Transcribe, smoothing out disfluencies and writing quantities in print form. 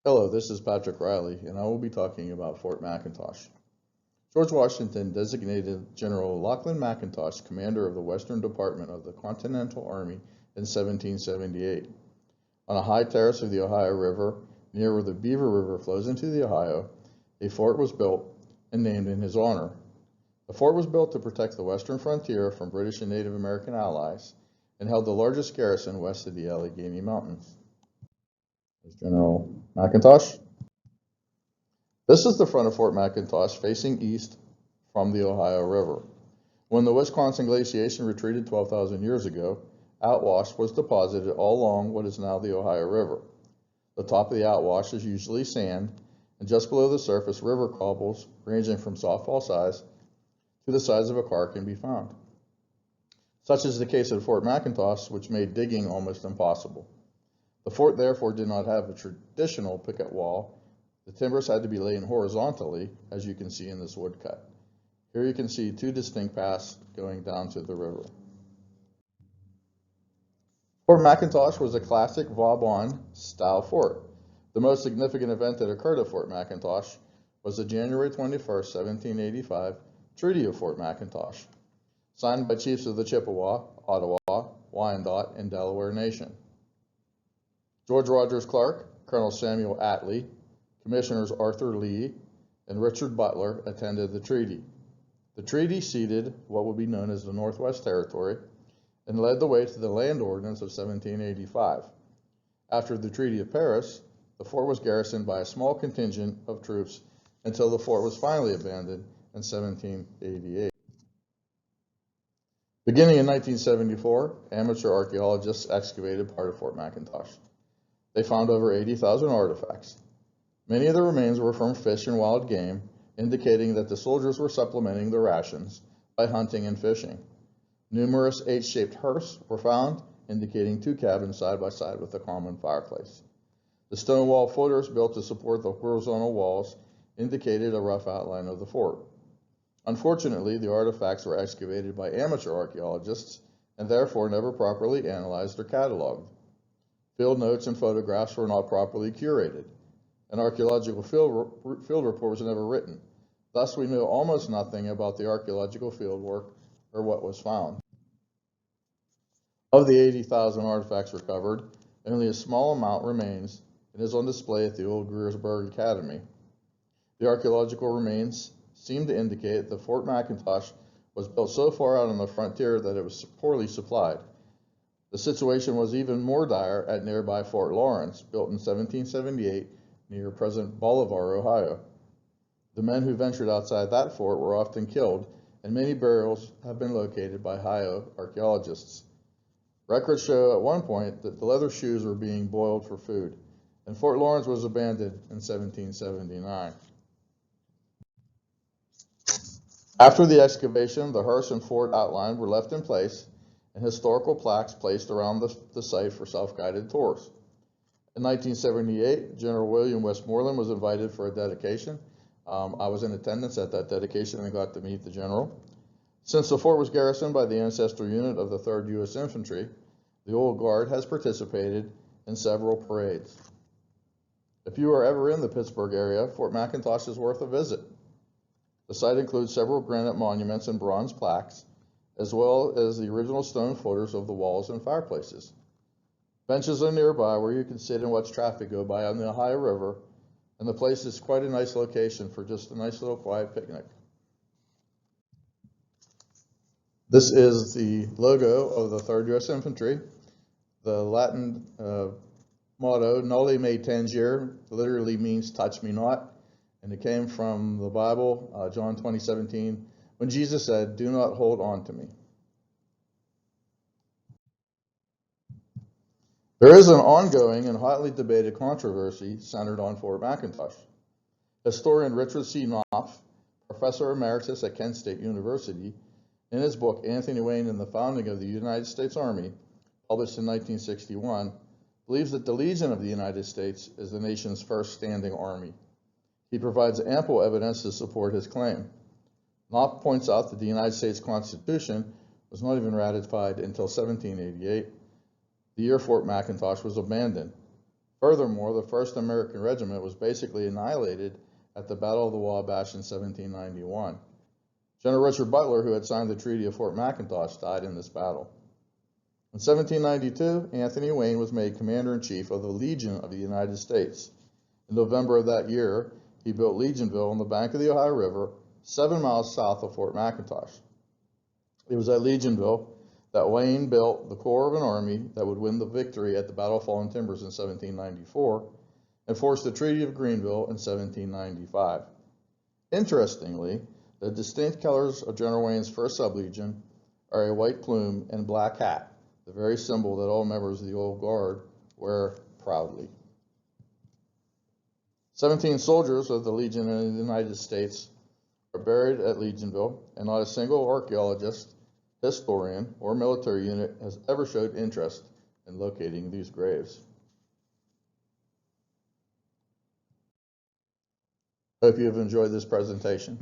Hello, this is Patrick Riley, and I will be talking about Fort McIntosh. George Washington designated General Lachlan McIntosh commander of the Western Department of the Continental Army in 1778. On a high terrace of the Ohio River, near where the Beaver River flows into the Ohio, a fort was built and named in his honor. The fort was built to protect the western frontier from British and Native American allies and held the largest garrison west of the Allegheny Mountains. There's General McIntosh. This is the front of Fort McIntosh facing east from the Ohio River. When the Wisconsin glaciation retreated 12,000 years ago, outwash was deposited all along what is now the Ohio River. The top of the outwash is usually sand, and just below the surface, river cobbles ranging from softball size to the size of a car can be found. Such is the case at Fort McIntosh, which made digging almost impossible. The fort therefore did not have a traditional picket wall. The timbers had to be laid horizontally, as you can see in this woodcut. Here you can see two distinct paths going down to the river. Fort McIntosh was a classic Vauban style fort. The most significant event that occurred at Fort McIntosh was the January 21st, 1785 Treaty of Fort McIntosh, signed by chiefs of the Chippewa, Ottawa, Wyandot, and Delaware Nation. George Rogers Clark, Colonel Samuel Atlee, Commissioners Arthur Lee, and Richard Butler attended the treaty. The treaty ceded what would be known as the Northwest Territory and led the way to the Land Ordinance of 1785. After the Treaty of Paris, the fort was garrisoned by a small contingent of troops until the fort was finally abandoned in 1788. Beginning in 1974, amateur archaeologists excavated part of Fort McIntosh. They found over 80,000 artifacts. Many of the remains were from fish and wild game, indicating that the soldiers were supplementing their rations by hunting and fishing. Numerous H-shaped hearths were found, indicating two cabins side by side with a common fireplace. The stone wall footers built to support the horizontal walls indicated a rough outline of the fort. Unfortunately, the artifacts were excavated by amateur archaeologists and therefore never properly analyzed or cataloged. Field notes and photographs were not properly curated. An archaeological field report was never written. Thus, we know almost nothing about the archaeological field work or what was found. Of the 80,000 artifacts recovered, only a small amount remains and is on display at the old Greersburg Academy. The archaeological remains seem to indicate that Fort McIntosh was built so far out on the frontier that it was poorly supplied. The situation was even more dire at nearby Fort Lawrence, built in 1778 near present Bolivar, Ohio. The men who ventured outside that fort were often killed, and many burials have been located by Ohio archaeologists. Records show at one point that the leather shoes were being boiled for food, and Fort Lawrence was abandoned in 1779. After the excavation, the hearse and fort outline were left in place, and historical plaques placed around the site for self-guided tours. In 1978, General William Westmoreland was invited for a dedication. I was in attendance at that dedication and got to meet the general. Since the fort was garrisoned by the ancestral unit of the 3rd U.S. Infantry, the Old Guard has participated in several parades. If you are ever in the Pittsburgh area, Fort McIntosh is worth a visit. The site includes several granite monuments and bronze plaques, as well as the original stone footers of the walls and fireplaces. Benches are nearby where you can sit and watch traffic go by on the Ohio River, and the place is quite a nice location for just a nice little quiet picnic. This is the logo of the 3rd U.S. Infantry. The Latin motto, Noli me tangere, literally means touch me not, and it came from the Bible, John 20:17, when Jesus said, "Do not hold on to me." There is an ongoing and hotly debated controversy centered on Fort McIntosh. Historian Richard C. Knopf, professor emeritus at Kent State University, in his book Anthony Wayne and the Founding of the United States Army, published in 1961, believes that the Legion of the United States is the nation's first standing army. He provides ample evidence to support his claim. Knopf points out that the United States Constitution was not even ratified until 1788, the year Fort McIntosh was abandoned. Furthermore, the 1st American Regiment was basically annihilated at the Battle of the Wabash in 1791. General Richard Butler, who had signed the Treaty of Fort McIntosh, died in this battle. In 1792, Anthony Wayne was made Commander-in-Chief of the Legion of the United States. In November of that year, he built Legion Ville on the bank of the Ohio River, 7 miles south of Fort McIntosh. It was at Legion Ville that Wayne built the core of an army that would win the victory at the Battle of Fallen Timbers in 1794 and force the Treaty of Greenville in 1795. Interestingly, the distinct colors of General Wayne's 1st Sublegion are a white plume and black hat, the very symbol that all members of the Old Guard wear proudly. 17 soldiers of the Legion in the United States are buried at Legionville, and not a single archaeologist, historian, or military unit has ever showed interest in locating these graves. Hope you have enjoyed this presentation.